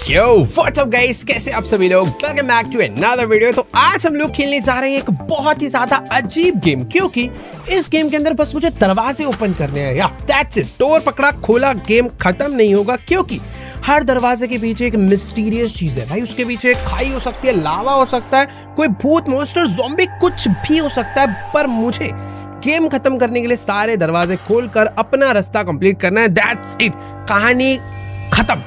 Yo what's up guys, कैसे आप सभी लोग। Welcome back to another video. तो आज हम लोग खेलने जा रहे हैं एक बहुत ही ज्यादा अजीब गेम, क्योंकि इस गेम के अंदर बस मुझे दरवाजे ओपन करने हैं। या दैट्स इट, डोर पकड़ा खोला, गेम खत्म नहीं होगा, क्योंकि हर दरवाजे के पीछे एक मिस्टीरियस चीज है भाई। उसके पीछे एक खाई हो सकती है, लावा हो सकता है, कोई भूत मॉन्स्टर ज़ॉम्बी कुछ भी हो सकता है। पर मुझे गेम खत्म करने के लिए सारे दरवाजे खोलकर अपना रास्ता कंप्लीट करना है। दैट्स इट, कहानी खत्म।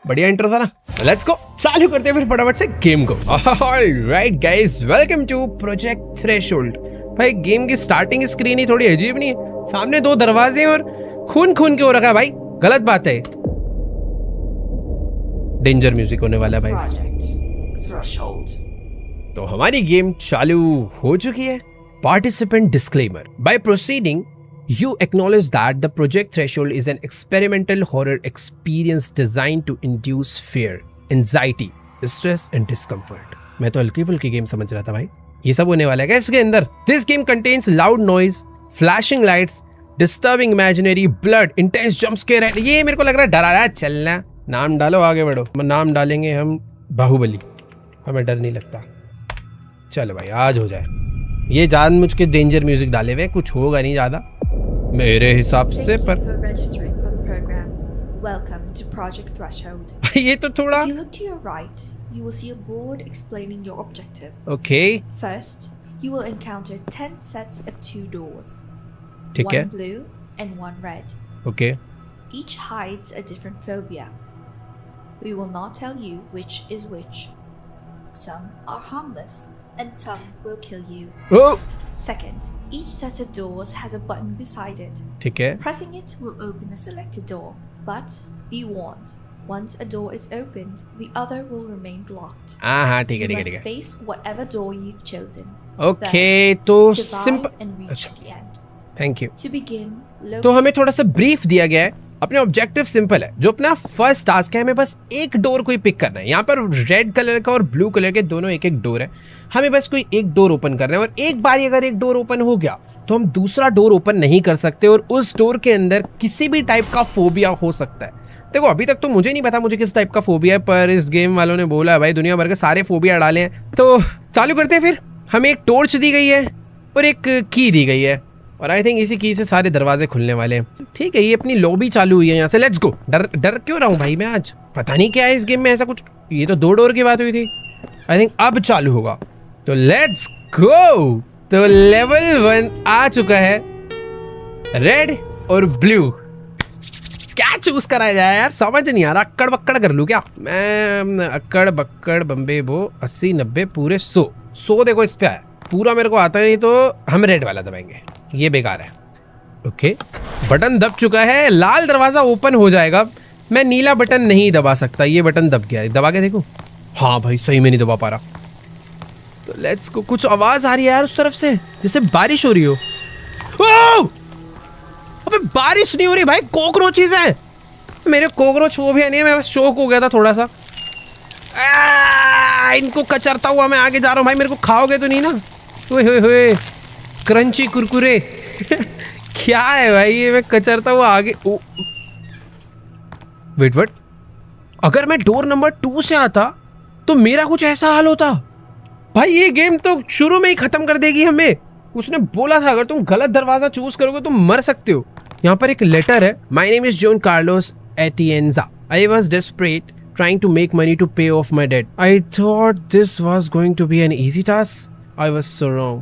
बढ़िया इंट्रो था ना, लेट्स गो। चालू करते हैं फिर फटाफट से गेम को। Alright guys, welcome to Project Threshold. भाई गेम की स्टार्टिंग स्क्रीन ही थोड़ी अजीब नहीं है। सामने दो दरवाजे हैं और खून खून के हो रखा है भाई, गलत बात है। डेंजर म्यूजिक होने वाला है भाई। तो हमारी गेम चालू हो चुकी है। Participant disclaimer. By proceeding you acknowledge that the Project Threshold is an experimental horror experience designed to induce fear, anxiety, stress and discomfort. मैं तो हल्की फुल्की गेम समझ रहा था भाई, ये सब होने वाला है क्या इसके अंदर। This game contains loud noise, flashing lights, disturbing imaginary, blood, intense jump scare है। ये मेरे को लग रहा है डरा रहा है। चलना, नाम डालो, आगे बढ़ो। नाम डालेंगे हम बाहुबली, हमें डर नहीं लगता। चलो भाई आज हो जाए। ये जानबूझ के डेंजर म्यूजिक डाले हुए, कुछ होगा नहीं ज्यादा मेरे हिसाब से। पर ये तो थोड़ा you will see a board explaining your objective. Okay. First, you will encounter 10 sets of 2 doors. ठीक है. One blue and one red. Okay. Each hides a different phobia. We will not tell you which is which. Some are harmless and some will kill you. Oh. Second, each set of doors has a button beside it. ठीक है. Pressing it will open a selected door, but be warned. Once a door is opened, the other will remain locked. हाँ ठीक है You ठीक है ठीक must है. face whatever door you've chosen. Okay, तो Survive simple. and reach the end. Thank you. To begin, तो हमें थोड़ा सा ब्रीफ दिया गया है। अपने ऑब्जेक्टिव सिंपल है। जो अपना फर्स्ट टास्क है, हमें बस एक डोर कोई पिक करना है। यहाँ पर रेड कलर का और ब्लू कलर के दोनों एक एक डोर है। हमें बस कोई एक डोर ओपन करना है, और एक बार अगर एक डोर ओपन हो गया तो हम दूसरा डोर ओपन नहीं कर सकते, और उस डोर के अंदर किसी भी टाइप का फोबिया हो सकता है। देखो अभी तक तो मुझे नहीं पता मुझे किस टाइप का फोबिया है, पर इस गेम वालों ने बोला है भाई दुनिया भर के सारे फोबिया डाले हैं। तो चालू करते हैं फिर। हमें एक टॉर्च दी गई है और एक की दी गई है, और आई थिंक इसी की से सारे दरवाजे खुलने वाले हैं। ठीक है, ये अपनी लॉबी चालू हुई है यहाँ से। Let's go. डर क्यों रहा हूँ भाई मैं आज, पता नहीं क्या है इस गेम में ऐसा कुछ। ये तो 2 डोर की बात हुई थी, आई थिंक अब चालू होगा। तो लेट्स गो। तो लेवल 1 आ चुका है, रेड और ब्लू। क्या चूज करा जाए यार, समझ नहीं आ रहा। अक्कड़ बक्कड़ कर लूँ क्या मैं? अक्कड़ बक्कड़ बम्बे बो 80 90 पूरे 100 देखो इस पे आया। पूरा मेरे को आता नहीं, तो हम रेड वाला दबाएंगे, ये बेकार है। ओके, बटन दब चुका है, लाल दरवाजा ओपन हो जाएगा। मैं नीला बटन नहीं दबा सकता, ये बटन दब गया है। दबा के देखो। हाँ भाई सही में नहीं दबा पा रहा। तो लेट्स गो। कुछ आवाज आ रही है यार उस तरफ से, जैसे बारिश हो रही हो। ओह! अबे बारिश नहीं हो रही भाई, कॉकरोचेस हैं। मेरे कॉकरोच वो भी नहीं है, मैं बस शौक हो गया था थोड़ा सा। इनको कचरता हुआ मैं आगे जा रहा हूँ भाई। मेरे को खाओगे तो नहीं ना? ओए क्रंची कुरकुरे। क्या है भाई ये, मैं कचरता हुआ आगे। वेट, अगर मैं डोर नंबर 2 से आता तो मेरा कुछ ऐसा हाल होता भाई। ये गेम तो शुरू में ही खत्म कर देगी हमें। उसने बोला था अगर तुम गलत दरवाजा चूज करोगे तो मर सकते हो। यहाँ पर एक लेटर है। My name is John Carlos Atienza. I was desperate trying to make money to pay off my debt. I thought this was going to be an easy task. I was so wrong.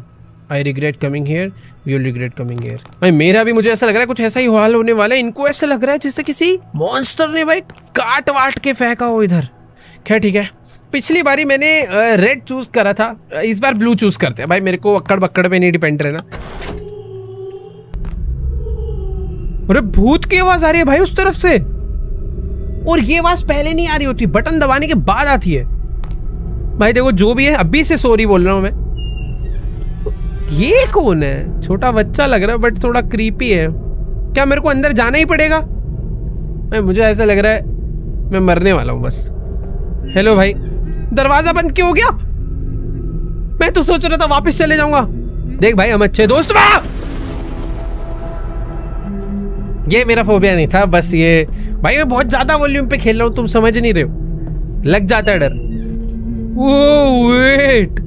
I regret coming here. You'll regret coming here. भाई मेरा भी मुझे ऐसा लग रहा है कुछ ऐसा ही हाल होने वाला है। इनको ऐसा लग रहा है जैसे किसी मॉन्स्टर ने भाई काट वाट के फेंका हो इधर। खैर ठीक है, पिछली बारी मैंने रेड चूज करा था, इस बार ब्लू चूज करते हैं भाई। मेरे को अक्कड़ बक्कड़ पे नहीं डिपेंड रहना। अरे भूत की आवाज आ रही है भाई उस तरफ से, और ये आवाज पहले नहीं आ रही होती, बटन दबाने के बाद आती है भाई। देखो जो भी है, अभी से सॉरी बोल रहा हूं मैं। ये कौन है? छोटा बच्चा लग रहा है बट थोड़ा क्रीपी है। क्या मेरे को अंदर जाना ही पड़ेगा? मुझे ऐसा लग रहा है मैं मरने वाला हूं बस। हेलो भाई, दरवाजा बंद क्यों हो गया? मैं तो सोच रहा था वापस चले जाऊंगा। देख भाई हम अच्छे दोस्त। ये मेरा फोबिया नहीं था, बस ये भाई मैं बहुत ज्यादा वॉल्यूम पे खेल रहा हूँ, तुम समझ नहीं रहे हो, लग जाता है डर। ओ वेट,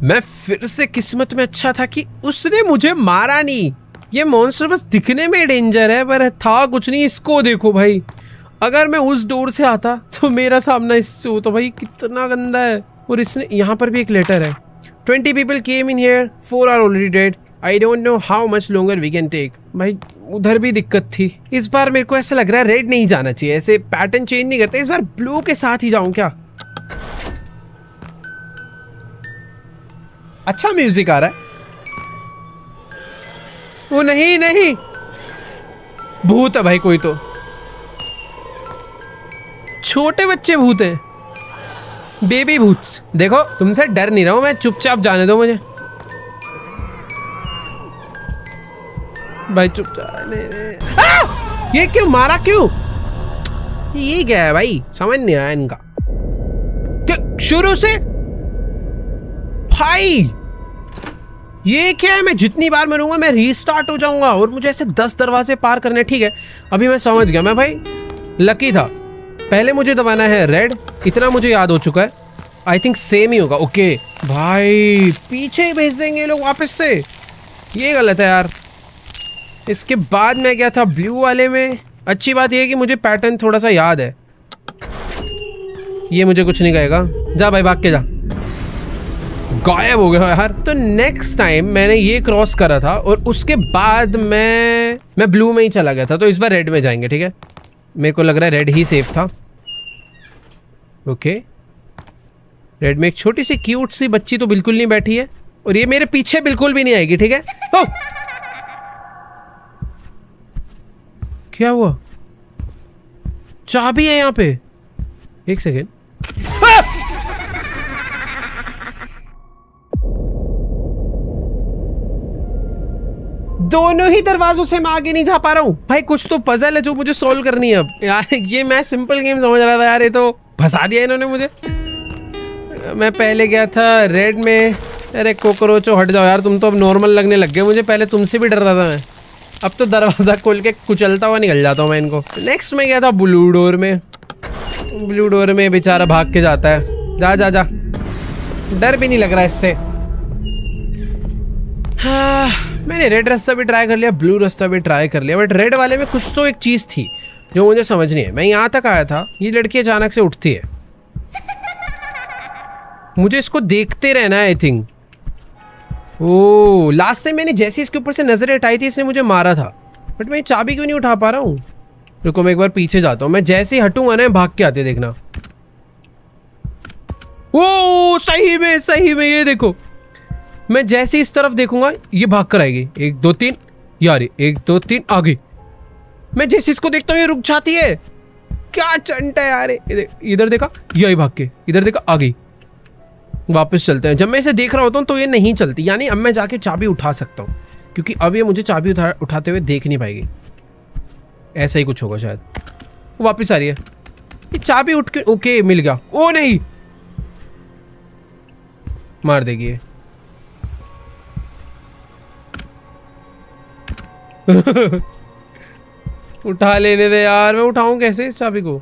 मैं फिर से किस्मत में अच्छा था कि उसने मुझे मारा नहीं। ये मॉन्स्टर बस दिखने में डेंजर है पर था कुछ नहीं। इसको देखो भाई, अगर मैं उस डोर से आता तो मेरा सामना इससे हो, तो भाई कितना गंदा है। और इसने यहाँ पर भी एक लेटर है, 20 people came in here, 4 are already dead. I don't know how much longer we can take. भाई उधर भी दिक्कत थी। इस बार मेरे को ऐसा लग रहा है रेड नहीं जाना चाहिए, ऐसे पैटर्न चेंज नहीं करते, इस बार ब्लू के साथ ही जाऊं क्या। अच्छा म्यूजिक आ रहा है। वो नहीं नहीं, भूत है भाई कोई, तो छोटे बच्चे भूत हैं, बेबी भूत। देखो तुमसे डर नहीं रहा हूं मैं, चुपचाप जाने दो मुझे भाई, चुपचाप। ये क्यों मारा, क्यों, ये क्या है भाई, समझ नहीं आया इनका। क्या शुरू से भाई, ये क्या है, मैं जितनी बार मरूंगा मैं रीस्टार्ट हो जाऊंगा और मुझे ऐसे 10 दरवाजे पार करने। ठीक है अभी मैं समझ गया, मैं भाई लकी था। पहले मुझे दबाना है रेड, इतना मुझे याद हो चुका है। आई थिंक सेम ही होगा। ओके भाई, पीछे ही भेज देंगे ये लोग वापस से, ये गलत है यार। इसके बाद मैं गया था ब्लू वाले में। अच्छी बात ये है कि मुझे पैटर्न थोड़ा सा याद है। ये मुझे कुछ नहीं कहेगा, जा भाई भाग के जा। गायब हो गया यार। तो नेक्स्ट टाइम मैंने ये क्रॉस करा था और उसके बाद मैं ब्लू में ही चला गया था, तो इस बार रेड में जाएंगे। ठीक है, मेरे को लग रहा है रेड ही सेफ था। ओके, रेड में एक छोटी सी क्यूट सी बच्ची तो बिल्कुल नहीं बैठी है और ये मेरे पीछे बिल्कुल भी नहीं आएगी। ठीक है, ओ क्या हुआ, चाबी है यहाँ पे, एक सेकेंड। दोनों ही दरवाजों से मैं आगे नहीं जा पा रहा हूँ भाई, कुछ तो पजल है जो मुझे सॉल्व करनी है अब यार। ये मैं सिंपल गेम समझ रहा था यार, ये तो फंसा दिया इन्होंने मुझे। मैं पहले गया था रेड में। अरे कोकरोचो हट जाओ यार, तुम तो अब नॉर्मल लगने लग गए मुझे, पहले तुमसे भी डर रहा था मैं। अब तो दरवाज़ा खोल के कुचलता हुआ निकल जाता हूँ मैं इनको। नेक्स्ट में गया था ब्लू डोर में। ब्लू डोर में बेचारा भाग के जाता है, जा जा जा, डर भी नहीं लग रहा इससे। हाँ, मैंने रेड रास्ता भी ट्राई कर लिया, ब्लू रास्ता भी ट्राई कर लिया, बट रेड वाले में कुछ तो एक चीज़ थी जो मुझे समझ नहीं है। मैं यहाँ तक आया था, ये लड़की अचानक से उठती है, मुझे इसको देखते रहना है I think. Oh, last time मैंने जैसे इसके ऊपर से नजरें हटाई थी इसने मुझे मारा था, बट मैं चाबी क्यों नहीं उठा पा रहा हूँ। रुको मैं एक बार पीछे जाता हूँ, मैं जैसे ही हटूंगा ना भाग के आते देखना। ओ सही में ये देखो, मैं जैसे इस तरफ देखूंगा ये भाग कर आएगी। 1 2 3 यार, 1 2 3 आ गई। मैं जैसे इसको देखता हूँ ये रुक जाती है, क्या चंट है यार। इधर देखा, यही भाग के, इधर देखा, आ गई। वापस चलते हैं। जब मैं इसे देख रहा होता हूँ तो ये नहीं चलती, यानी अब मैं जाके चाबी उठा सकता हूँ, क्योंकि अब ये मुझे चाबी उठाते हुए देख नहीं पाएगी। ऐसा ही कुछ होगा शायद। वो वापस आ रही है, ये चाबी उठ के, ओके मिल गया। ओ नहीं, मार देगी ये। उठा लेने दे यार, मैं उठाऊं कैसे इस चाबी को।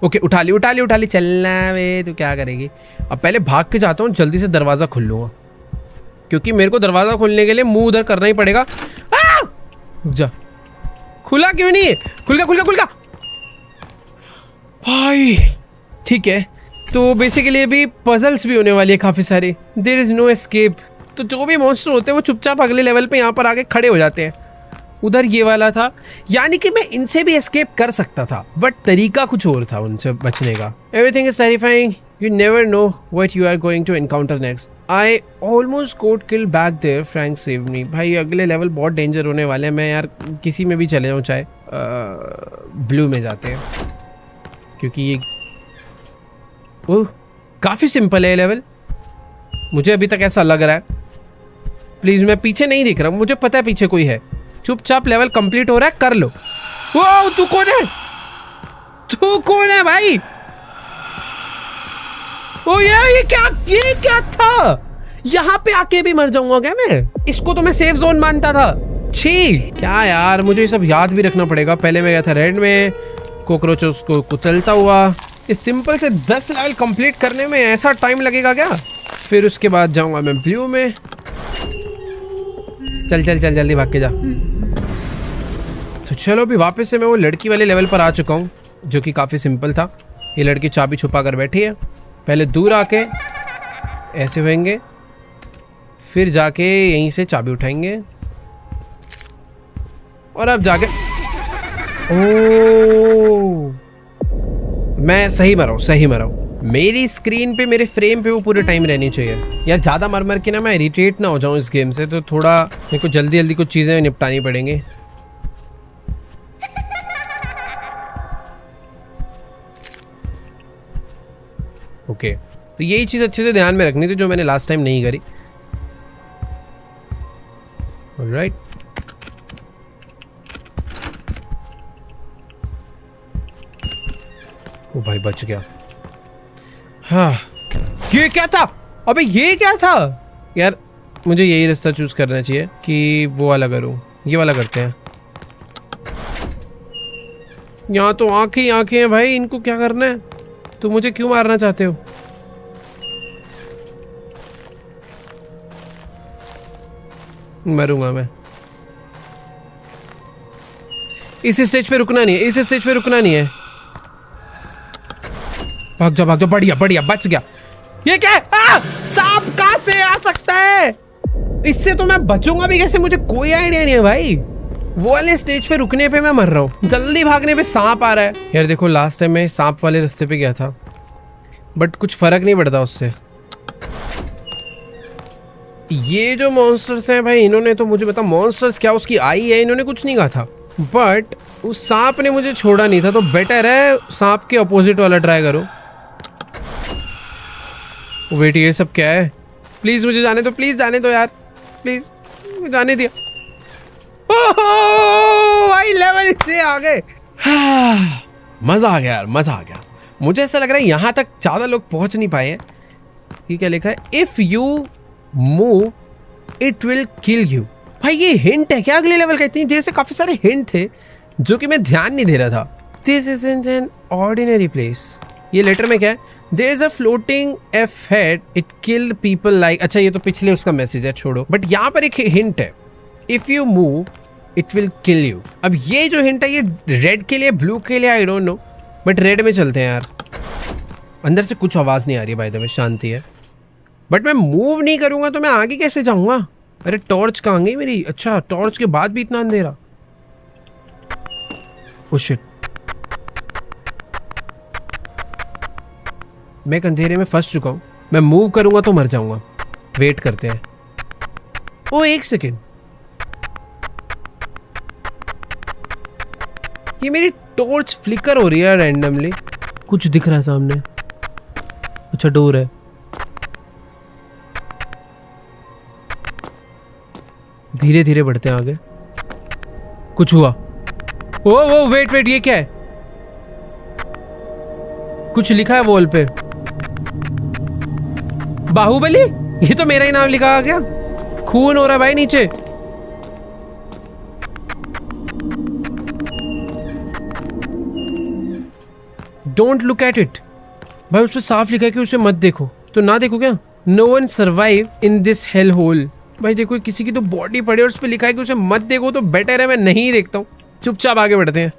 ओके उठा ली, चलना वे, तू क्या करेगी। अब पहले भाग के जाता हूँ, जल्दी से दरवाज़ा खोल लूँगा, क्योंकि मेरे को दरवाज़ा खोलने के लिए मुंह उधर करना ही पड़ेगा। रुक जा, खुला क्यों नहीं है, खुल गया भाई। ठीक है, तो बेसिकली अभी पजल्स भी होने वाली है काफ़ी सारी। There is no escape. तो जो भी मॉन्स्टर होते हैं वो चुपचाप अगले लेवल पे यहाँ पर आके खड़े हो जाते हैं। उधर ये वाला था, यानी कि मैं इनसे भी एस्केप कर सकता था, बट तरीका कुछ और था उनसे बचने का। Everything is terrifying, you never know what you are going to encounter next. I almost got kill back there, Frank save me. भाई अगले लेवल बहुत डेंजर होने वाले हैं। मैं यार किसी में भी चले जाऊँ, चाहे ब्लू में जाते हैं, क्योंकि ये ओह काफ़ी सिंपल है लेवल, मुझे अभी तक ऐसा लग रहा है। प्लीज़, मैं पीछे नहीं दिख रहा, मुझे पता है पीछे कोई है। चुपचाप लेवल कंप्लीट हो रहा है, कर लो। वो तू कौन है भाई। ओ ये क्या था। यहाँ पे आके भी मर जाऊंगा क्या मैं। इसको तो मैं सेफ जोन मानता था। छी क्या यार, मुझे ये सब याद भी रखना पड़ेगा। पहले मैं गया था रेड में, कॉकरोचेस को कुचलता हुआ। इस सिंपल से 10 लेवल कंप्लीट करने में ऐसा टाइम लगेगा क्या? फिर उसके बाद जाऊंगा मैं ब्लू में। चल चल चल जल्दी भाग के जा। तो चलो अभी वापस से मैं वो लड़की वाले लेवल पर आ चुका हूँ, जो कि काफ़ी सिंपल था। ये लड़की चाबी छुपा कर बैठी है। पहले दूर आके ऐसे होएंगे, फिर जाके यहीं से चाबी उठाएंगे और अब जाके ओह, मैं सही मरा हूँ, सही मरा हूँ। मेरी स्क्रीन पे, मेरे फ्रेम पे वो पूरे टाइम रहनी चाहिए यार। ज़्यादा मर मर के ना मैं इरिटेट ना हो जाऊँ इस गेम से, तो थोड़ा मेरे को जल्दी जल्दी कुछ चीज़ें निपटानी पड़ेंगी। ओके, तो यही चीज़ अच्छे से ध्यान में रखनी थी जो मैंने लास्ट टाइम नहीं करी। ऑलराइट, ओ भाई बच गया। हाँ, ये क्या था? अबे ये क्या था यार? मुझे यही रास्ता चूज करना चाहिए कि वो वाला करूं। ये वाला करते हैं। यहाँ तो आंखें ही आंखें हैं भाई, इनको क्या करना है? तो मुझे क्यों मारना चाहते हो? मरूंगा मैं। इस स्टेज पे रुकना नहीं है, इस स्टेज पे रुकना नहीं है। भाग जा भाग जा, बढ़िया बढ़िया, बच गया। ये क्या है? सांप कहां से आ सकता है? इससे तो मैं बचूंगा भी कैसे? मुझे कोई आइडिया नहीं है भाई। वो वाले स्टेज पे रुकने पे मैं मर रहा हूँ, जल्दी भागने पे सांप आ रहा है। यार देखो, लास्ट टाइम मैं सांप वाले रास्ते पे गया था, बट कुछ फर्क नहीं पड़ता उससे। ये जो मॉन्स्टर्स हैं भाई, इन्होंने तो मुझे पता, मॉन्स्टर्स क्या उसकी आई है, इन्होंने कुछ नहीं कहा था। बट उस सांप ने मुझे छोड़ा नहीं था, तो बेटर है सांप के अपोजिट वाला ट्राई करो। वेट, ये सब क्या है? प्लीज मुझे जाने दो, प्लीज जाने दो यार, प्लीज मुझे जाने दिया। ओह भाई, लेवल 6 आ गए। मजा आ गया यार, मजा आ गया। मुझे ऐसा लग रहा है यहाँ तक ज्यादा लोग पहुंच नहीं पाए हैं। ये क्या लिखा है? If you move it will kill you. भाई ये हिंट है क्या अगले लेवल का? इतनी देर से काफी सारे हिंट थे जो कि मैं ध्यान नहीं दे रहा था। This isn't an ordinary place. ये लेटर में क्या है? There is a floating F head, it kill people like. अच्छा, ये तो पिछले उसका मैसेज है, छोड़ो। बट यहाँ पर एक हिंट है, if you move it will kill you. अब ये जो हिंट है, ये रेड के लिए, ब्लू के लिए I don't know, but red में चलते हैं यार। अंदर से कुछ आवाज नहीं आ रही भाई, शांति है। बट मैं मूव नहीं करूंगा तो मैं आगे कैसे जाऊंगा? अरे टॉर्च कहाँ गई मेरी? अच्छा, टॉर्च के बाद भी इतना अंधेरा। ओह शिट, मैं एक अंधेरे में फंस चुका हूं। मैं मूव करूंगा तो मर जाऊंगा। वेट करते हैं। ओ एक सेकेंड, ये मेरी टॉर्च फ्लिकर हो रही है रैंडमली। कुछ दिख रहा है सामने। अच्छा, डोर है। धीरे धीरे बढ़ते हैं आगे। कुछ हुआ। ओ वेट वेट, ये क्या है? कुछ लिखा है वॉल पे, बाहुबली। ये तो मेरा ही नाम लिखा आ गया। खून हो रहा है भाई नीचे। Don't look at it. भाई उस पर साफ लिखा है कि उसे मत देखो। तो ना देखो क्या? No one survive in this hell hole. भाई देखो, किसी की तो बॉडी पड़ी और उस पर लिखा है कि उसे मत देखो, तो बेटर है मैं नहीं देखता हूँ। चुपचाप आगे बढ़ते हैं।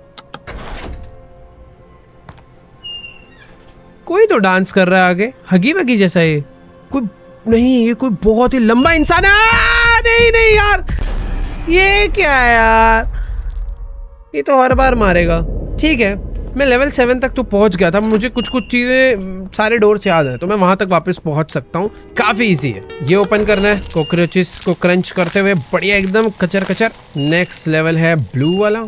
कोई तो डांस कर रहा है आगे, हगी वगी जैसा। ये कोई नहीं, ये कोई बहुत ही लंबा इंसान है। नहीं नहीं यार, ये क्या है यार? ये तो हर बार मारेगा। ठीक है, मैं लेवल 7 तक तो पहुंच गया था। मुझे कुछ कुछ चीज़ें, सारे डोर से याद है, तो मैं वहां तक वापस पहुंच सकता हूँ। काफ़ी इजी है। ये ओपन करना है, कॉकरोचेस को क्रंच करते हुए बढ़िया एकदम कचर कचर। नेक्स्ट लेवल है ब्लू वाला।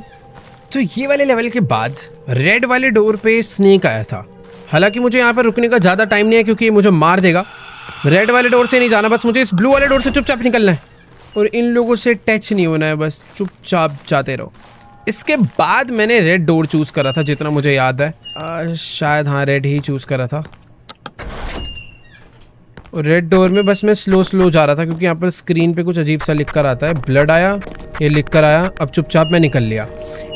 तो ये वाले लेवल के बाद रेड वाले डोर पे स्नेक आया था। हालांकि मुझे यहाँ पर रुकने का ज़्यादा टाइम नहीं है, क्योंकि ये मुझे मार देगा। रेड वाले डोर से नहीं जाना, बस मुझे इस ब्लू वाले डोर से चुपचाप निकलना है और इन लोगों से टच नहीं होना है। बस चुपचाप जाते रहो। इसके बाद मैंने रेड डोर चूज करा था, जितना मुझे याद है। शायद हाँ, रेड ही चूज करा था। और रेड डोर में बस मैं स्लो स्लो जा रहा था, क्योंकि यहाँ पर स्क्रीन पे कुछ अजीब सा लिख कर आता है। ब्लड आया, ये लिख कर आया, अब चुपचाप मैं निकल लिया।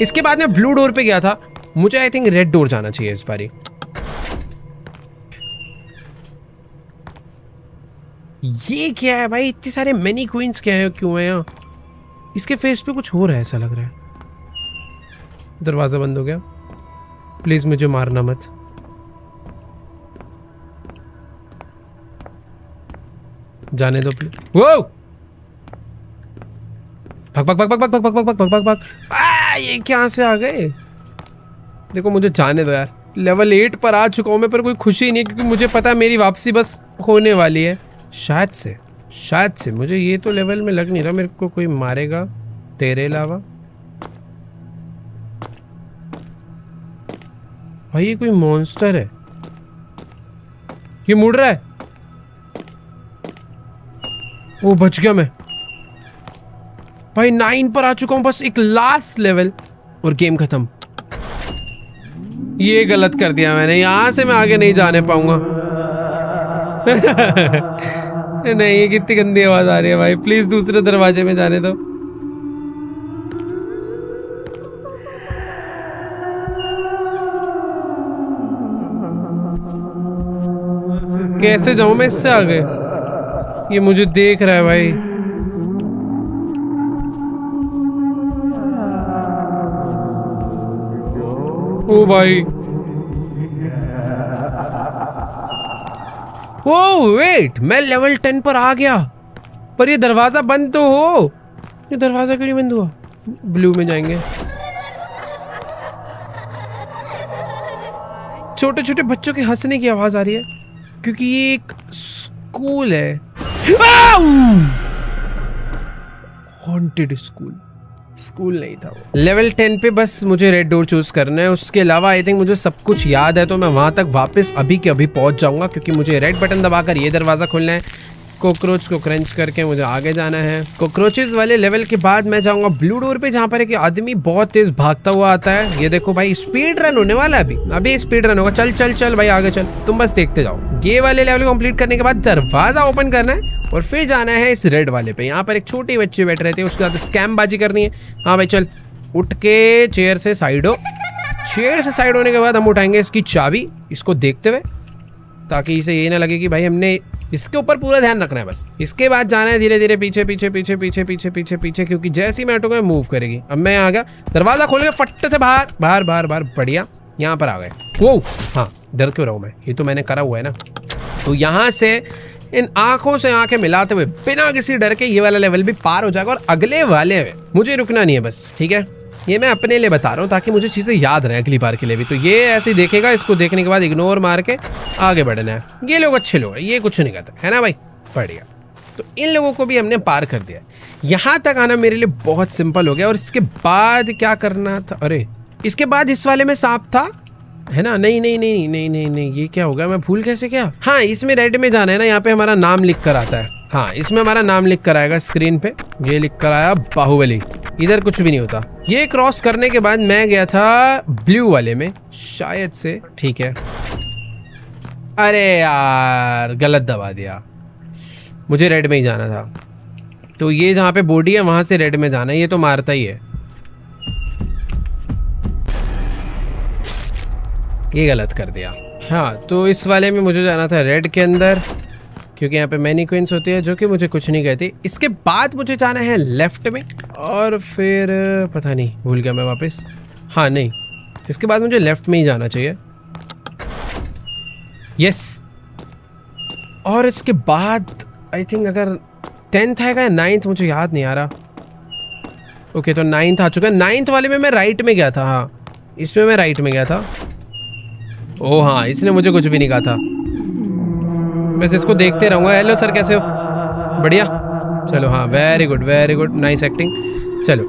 इसके बाद मैं ब्लू डोर पे गया था, मुझे आई थिंक रेड डोर जाना चाहिए इस बारी। ये क्या है भाई, इतने सारे मैनी क्वींस क्या है, क्यों है यहाँ? इसके फेस पे कुछ हो रहा है ऐसा लग रहा है। दरवाजा बंद हो गया, प्लीज मुझे मारना मत। जाने दो प्लीज। वो भाग भाग भाग भाग भाग भाग भाग भाग भाग भाग भाग। ये क्या से आ गए? देखो मुझे जाने दो यार, लेवल 8 पर आ चुका हूं मैं, पर कोई खुशी नहीं है क्योंकि मुझे पता है मेरी वापसी बस होने वाली है। शायद से मुझे ये तो लेवल में लग नहीं रहा मेरे को कोई मारेगा तेरे अलावा। भाई ये कोई मॉन्स्टर है, ये मुड़ रहा है। वो बच गया मैं भाई। 9 पर आ चुका हूं, बस एक लास्ट लेवल और गेम खत्म। ये गलत कर दिया मैंने, यहां से मैं आगे नहीं जाने पाऊंगा। नहीं, ये कितनी गंदी आवाज आ रही है भाई, प्लीज दूसरे दरवाजे में जाने दो। कैसे जाऊं मैं इससे आगे? ये मुझे देख रहा है भाई। ओ भाई, ओ वेट, मैं लेवल 10 पर आ गया, पर ये दरवाजा बंद तो हो। ये दरवाजा क्यों नहीं बंद हुआ? ब्लू में जाएंगे। छोटे छोटे बच्चों के हंसने की आवाज आ रही है क्योंकि ये एक स्कूल है। हॉन्टेड स्कूल नहीं था वो। लेवल 10 पे बस मुझे रेड डोर चूज करना है, उसके अलावा आई थिंक मुझे सब कुछ याद है, तो मैं वहां तक वापस अभी के अभी पहुंच जाऊंगा क्योंकि मुझे रेड बटन दबाकर ये दरवाजा खोलना है। कॉकरोच को क्रंच करके मुझे आगे जाना है। कॉकरोचेस वाले लेवल के बाद मैं जाऊंगा ब्लू डोर पे, जहां पर एक आदमी बहुत तेज भागता हुआ आता है। ये देखो भाई, स्पीड रन होने वाला है अभी स्पीड रन होगा। चल चल चल भाई, आगे चल, तुम बस देखते जाओ। ये वाले लेवल कंप्लीट करने के बाद दरवाजा ओपन करना है और फिर जाना है इस रेड वाले पे। यहाँ पर एक छोटे बच्चे बैठ रहे थे, उसके बाद स्कैम बाजी करनी है। हाँ भाई चल, उठ के चेयर से साइड हो। चेयर से साइड होने के बाद हम उठाएंगे इसकी चाबी, इसको देखते हुए, ताकि इसे ये ना लगे कि भाई हमने इसके ऊपर पूरा ध्यान रखना है बस। इसके बाद जाना है धीरे धीरे पीछे पीछे पीछे पीछे पीछे पीछे पीछे क्योंकि जैसे ही मैं हटूंगा मूव करेगी। अब मैं आ गया, दरवाजा खोल के फट से बाहर बाहर बाहर बाहर, बढ़िया, यहाँ पर आ गए। वो हाँ, डर क्यों रहा हूँ मैं, ये तो मैंने करा हुआ है ना। तो यहाँ से इन आंखों से आंखें मिलाते हुए बिना किसी डर के ये वाला लेवल भी पार हो जाएगा और अगले वाले में मुझे रुकना नहीं है बस, ठीक है। ये मैं अपने लिए बता रहा हूँ ताकि मुझे चीज़ें याद रहे अगली बार के लिए भी। तो ये ऐसे ही देखेगा, इसको देखने के बाद इग्नोर मार के आगे बढ़ना है। ये लोग अच्छे लोग हैं, ये कुछ नहीं करते है ना भाई, बढ़िया। तो इन लोगों को भी हमने पार कर दिया। यहाँ तक आना मेरे लिए बहुत सिंपल हो गया। और इसके बाद क्या करना था? अरे इसके बाद इस वाले में सांप था है ना? नहीं नहीं नहीं नहीं नहीं नहीं, ये क्या होगा, मैं भूल कैसे गया? हाँ, इसमें रेड में जाना है ना, यहाँ पे हमारा नाम लिख कर आता है। हाँ, इसमें हमारा नाम लिख कर आएगा स्क्रीन पे। ये लिख कर आया बाहुबली। इधर कुछ भी नहीं होता। ये क्रॉस करने के बाद मैं गया था ब्लू वाले में शायद से, ठीक है। अरे यार, गलत दबा दिया, मुझे रेड में ही जाना था। तो ये जहाँ पे बॉडी है वहां से रेड में जाना है, ये तो मारता ही है। ये गलत कर दिया। हाँ, तो इस वाले में मुझे जाना था रेड के अंदर क्योंकि यहाँ पे मैनीक्वींस होती है जो कि मुझे कुछ नहीं कहती। इसके बाद मुझे जाना है लेफ्ट में और फिर पता नहीं, भूल गया मैं वापस। हाँ नहीं, इसके बाद मुझे लेफ्ट में ही जाना चाहिए। यस, और इसके बाद आई थिंक अगर 10th आएगा या 9th, मुझे याद नहीं आ रहा। ओके, तो 9th आ चुका है। 9th वाले में मैं राइट में गया था। हाँ, इसमें मैं राइट में गया था। ओ हाँ, इसने मुझे कुछ भी नहीं कहा था, बस इसको देखते रहूंगा। हेलो सर, कैसे हो? बढ़िया, चलो। हाँ, वेरी गुड, नाइस एक्टिंग। चलो,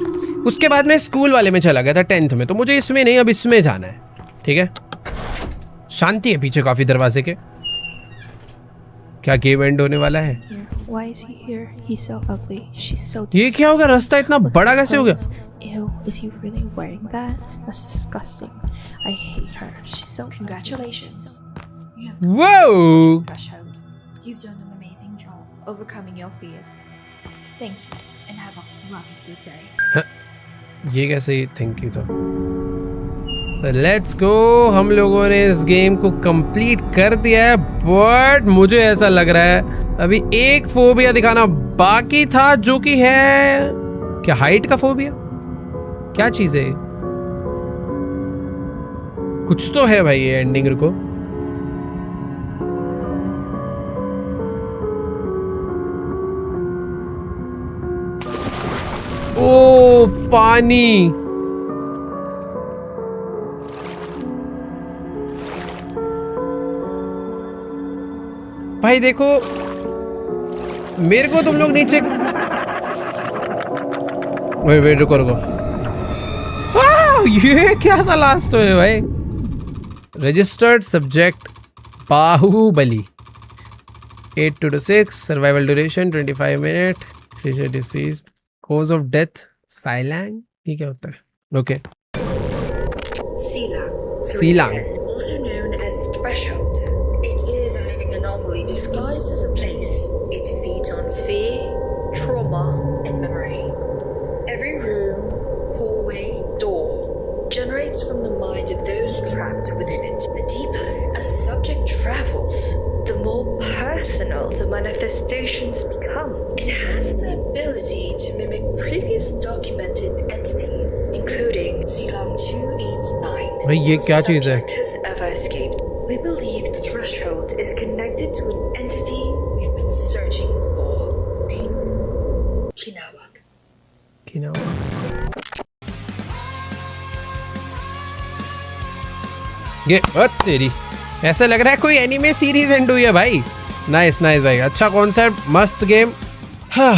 उसके बाद मैं स्कूल वाले में चला गया था 10th में, तो मुझे इसमें नहीं, अब इसमें जाना है, ठीक है। शांति है पीछे काफी दरवाजे के। क्या गेम एंड होने वाला है? Why is he here? He's so ugly. She's so ये क्या होगा? रास्ता इतना बड़ा कैसे हो गया? Ew, is he really wearing that? That's disgusting. I hate her. She's so congratulations. You have Whoa! threshold. You've done an amazing job overcoming your fears. Thank you, and have a bloody good day. ये कैसे thank you था। Let's go, हम लोगों ने इस game को complete कर दिया है, बट मुझे ऐसा लग रहा है अभी एक फोबिया दिखाना बाकी था, जो कि है क्या, हाइट का फोबिया। क्या चीज है, कुछ तो है भाई ये एंडिंग। रुको, ओ पानी, भाई देखो मेरे को तुम लोग नीचे, वेट रुको रुको, ये क्या था लास्ट में भाई। Registered subject Baahubali, 8 to 6, survival duration 25 minute, deceased, cause of death Silang, ये क्या होता है? Okay, Sealang, also known as threshold. It is a living anomaly disguised as a place. It feeds on fear, trauma, and memory. Every room, hallway, door generates from the mind of those trapped within it. The deeper a subject travels, the more personal the manifestations become. It has the ability to mimic previous documented entities, including Sealang 289. भाई ये क्या चीज है? Subject has ever escaped. We believe the threshold is connected to an entity we've been searching for, named Kinawak. ये तेरी, ऐसा लग रहा है कोई एनिमे सीरीज एंड हुई है भाई। नाइस नाइस भाई, अच्छा कॉन्सेप्ट, मस्त गेम। हाँ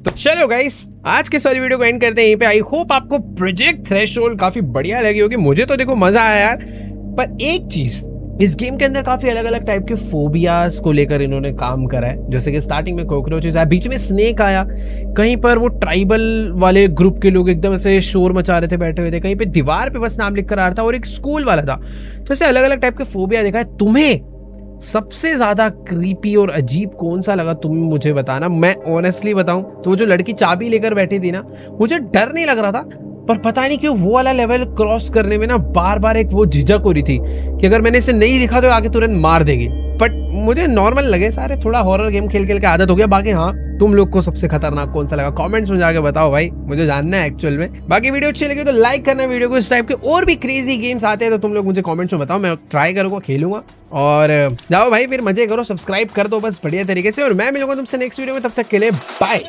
तो चलो गाइस, आज के वाली वीडियो को एंड करते हैं यहीं पे। आई होप आपको प्रोजेक्ट थ्रेशोल्ड काफी बढ़िया लगी होगी, मुझे तो देखो मजा आया यार। पर एक चीज, इस गेम के अंदर काफी अलग अलग टाइप के फोबियाज को लेकर इन्होंने काम करा है। जैसे कि स्टार्टिंग में कॉकरोचेस आया, बीच में स्नेक आया, कहीं पर वो ट्राइबल वाले ग्रुप के लोग एकदम ऐसे शोर मचा रहे थे, बैठे हुए थे, कहीं पे दीवार पे बस नाम लिख कर आ रहा था, और एक स्कूल वाला था। तो ऐसे अलग अलग टाइप के फोबिया देखा है। तुम्हें सबसे ज्यादा क्रीपी और अजीब कौन सा लगा, तुम मुझे बताना। मैं ऑनेस्टली बताऊं तो जो लड़की चाबी लेकर बैठी थी ना, मुझे डर नहीं लग रहा था, पर पता नहीं क्यों वो वाला लेवल क्रॉस करने में ना बार बार एक वो झिझक हो रही थी कि अगर मैंने इसे नहीं दिखा तो आगे तुरंत मार देगी। बट मुझे नॉर्मल लगे सारे, थोड़ा हॉरर गेम खेल खेल के आदत हो गया। बाकी हाँ, तुम लोग को सबसे खतरनाक कौन सा लगा कमेंट्स में जाके बताओ भाई, मुझे जानना है एक्चुअल में। बाकी वीडियो अच्छी लगी तो लाइक करना वीडियो को। इस टाइप के और भी क्रेजी गेम्स आते हैं तो तुम लोग मुझे कमेंट्स में बताओ, मैं ट्राई करूंगा, खेलूंगा। और जाओ भाई फिर मजे करो, सब्सक्राइब कर दो बस बढ़िया तरीके से, और मैं मिलूंगा तुमसे नेक्स्ट वीडियो में। तब तक के लिए बाय।